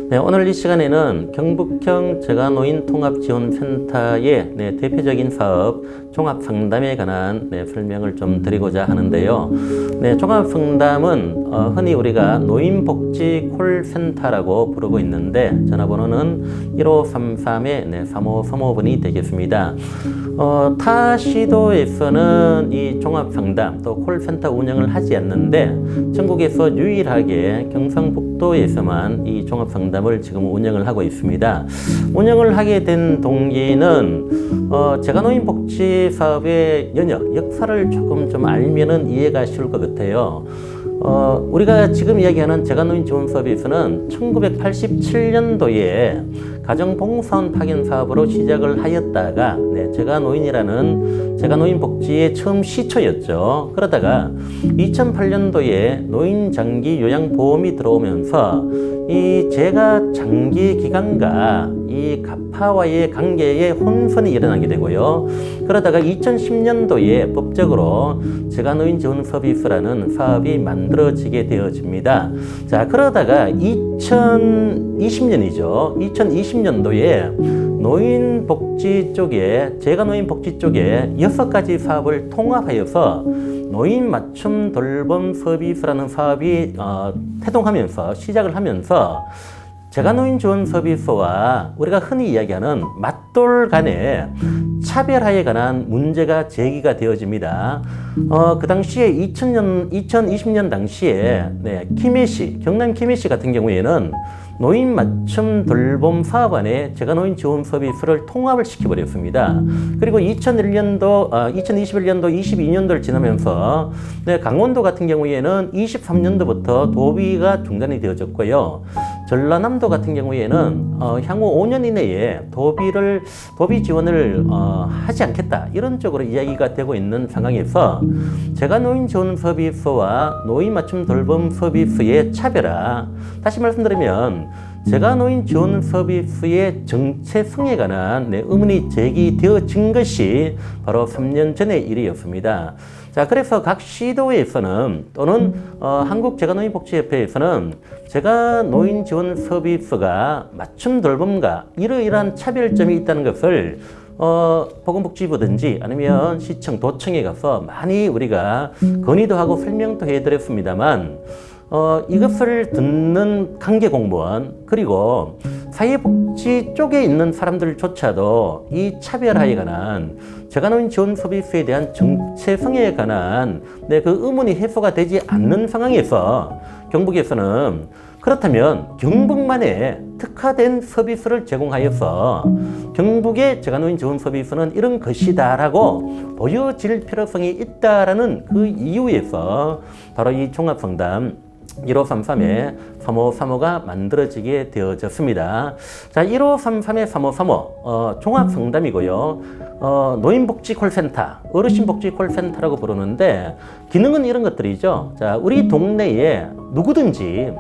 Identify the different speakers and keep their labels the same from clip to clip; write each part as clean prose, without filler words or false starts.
Speaker 1: 네, 오늘 이 시간에는 경북형 재가노인 통합지원센터의 대표적인 사업 종합상담에 관한 설명을 좀 드리고자 하는데요. 종합상담은 흔히 우리가 노인복지 콜센터라고 부르고 있는데 전화번호는 1533-3535번이 되겠습니다. 타 시도에서는 이 종합상담 또 콜센터 운영을 하지 않는데 전국에서 유일하게 경상북도에서만 이 종합상담을 지금 운영을 하고 있습니다. 운영을 하게 된 동기는 재가노인 복지 사업의 역사를 조금 좀 알면은 이해가 쉬울 것 같아요. 우리가 지금 이야기하는 재가노인 지원 서비스는 1987년도에 가정봉사원 파견 사업으로 시작을 하였다가 재가노인 복지의 처음 시초였죠. 그러다가 2008년도에 노인 장기 요양보험이 들어오면서 이 재가 장기 기간과 이 가파와의 관계에 혼선이 일어나게 되고요. 그러다가 2010년도에 법적으로 재가노인 지원 서비스라는 사업이 만들어지게 되어집니다. 자, 그러다가 2020년이죠. 2020년도에 노인복지 쪽에, 재가노인복지 쪽에 6가지 사업을 통합하여서 노인 맞춤 돌봄 서비스라는 사업이 태동하면서 시작을 하면서 재가노인 지원 서비스와 우리가 흔히 이야기하는 맞돌 간의 차별화에 관한 문제가 제기가 되어집니다. 그 당시에 2020년 당시에 김해시, 경남 김해시 같은 경우에는 노인 맞춤 돌봄 사업 안에 재가노인 지원 서비스를 통합을 시켜버렸습니다. 그리고 2021년도, 22년도를 지나면서 강원도 같은 경우에는 23년도부터 도비가 중단이 되어졌고요. 전라남도 같은 경우에는 향후 5년 이내에 도비 지원을 하지 않겠다, 이런 쪽으로 이야기가 되고 있는 상황에서 재가노인 지원 서비스와 노인 맞춤 돌봄 서비스의 차별화, 다시 말씀드리면 재가노인 지원 서비스의 정체성에 관한 의문이 제기되어진 것이 바로 3년 전의 일이었습니다. 자, 그래서 각 시도에서는 또는 한국재가노인복지협회에서는 재가노인 지원 서비스가 맞춤 돌봄과 이러이러한 차별점이 있다는 것을 보건복지부든지 아니면 시청, 도청에 가서 많이 우리가 건의도 하고 설명도 해드렸습니다만 이것을 듣는 관계 공무원 그리고 사회복지 쪽에 있는 사람들조차도 이 차별화에 관한 재가노인 지원 서비스에 대한 정체성에 관한 그 의문이 해소가 되지 않는 상황에서 경북에서는 그렇다면 경북만의 특화된 서비스를 제공하여서 경북의 재가노인 지원 서비스는 이런 것이다라고 보여질 필요성이 있다라는 그 이유에서 바로 이 종합상담 1533-3535가 만들어지게 되어졌습니다. 자, 1533-3535 종합상담이고요. 노인복지 콜센터, 어르신복지 콜센터라고 부르는데 기능은 이런 것들이죠. 자, 우리 동네에 누구든지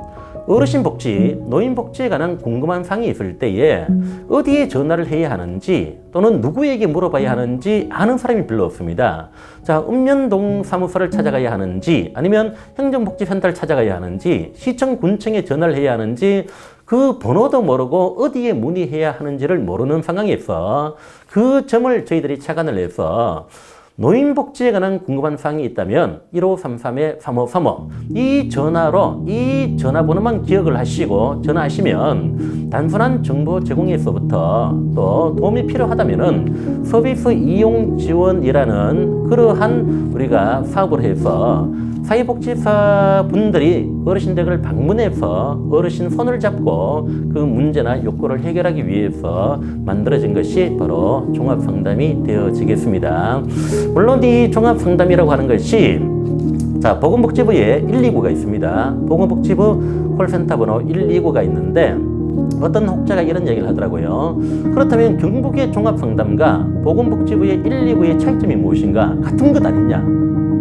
Speaker 1: 어르신복지, 노인복지에 관한 궁금한 사항이 있을 때에 어디에 전화를 해야 하는지 또는 누구에게 물어봐야 하는지 아는 사람이 별로 없습니다. 자, 읍면동 사무소를 찾아가야 하는지 아니면 행정복지센터를 찾아가야 하는지 시청, 군청에 전화를 해야 하는지 그 번호도 모르고 어디에 문의해야 하는지를 모르는 상황에서 그 점을 저희들이 착안을 해서 노인복지에 관한 궁금한 사항이 있다면 1533-3535 이 전화로 이 전화번호만 기억을 하시고 전화하시면 단순한 정보 제공에서부터 또 도움이 필요하다면은 서비스 이용 지원이라는 그러한 우리가 사업을 해서 사회복지사 분들이 어르신 댁을 방문해서 어르신 손을 잡고 그 문제나 욕구를 해결하기 위해서 만들어진 것이 바로 종합상담이 되어지겠습니다. 물론 이 종합상담이라고 하는 것이 자, 보건복지부에 129가 있습니다. 보건복지부 콜센터 번호 129가 있는데 어떤 혹자가 이런 얘기를 하더라고요. 그렇다면 경북의 종합상담과 보건복지부의 129의 차이점이 무엇인가? 같은 것 아니냐?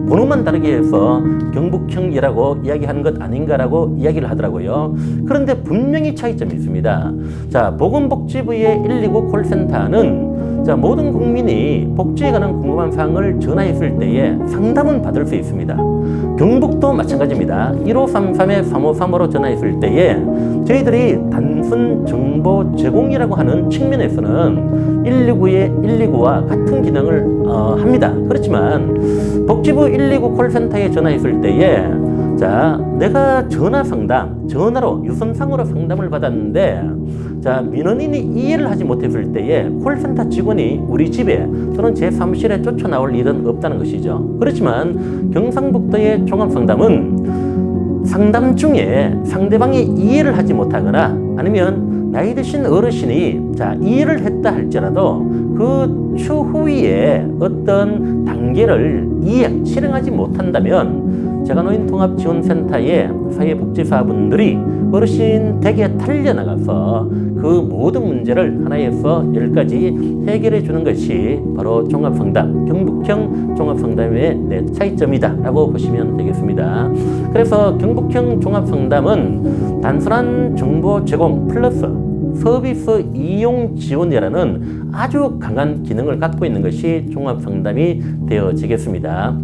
Speaker 1: 번호만 다르게 해서 경북형이라고 이야기하는 것 아닌가라고 이야기를 하더라고요. 그런데 분명히 차이점이 있습니다. 자, 보건복지부의 129 콜센터는 자, 모든 국민이 복지에 관한 궁금한 사항을 전화했을 때에 상담은 받을 수 있습니다. 경북도 마찬가지입니다. 1533-3535로 전화했을 때에 저희들이 단순 정보 제공이라고 하는 측면에서는 119와 같은 기능을 합니다. 그렇지만 복지부 119 콜센터에 전화했을 때에 자, 내가 전화로 유선상으로 상담을 받았는데 자, 민원인이 이해를 하지 못했을 때에 콜센터 직원이 우리 집에 또는 제 사무실에 쫓아나올 일은 없다는 것이죠. 그렇지만 경상북도의 종합상담은 상담 중에 상대방이 이해를 하지 못하거나 아니면 나이 드신 어르신이 자, 이해를 했다 할지라도 그 추후에 어떤 단계를 실행하지 못한다면 제가노인통합지원센터의 사회복지사분들이 어르신 댁에 달려나가서 그 모든 문제를 하나에서 10가지 해결해 주는 것이 바로 종합상담, 경북형 종합상담의 차이점이다 라고 보시면 되겠습니다. 그래서 경북형 종합상담은 단순한 정보 제공 플러스 서비스 이용 지원이라는 아주 강한 기능을 갖고 있는 것이 종합상담이 되어지겠습니다.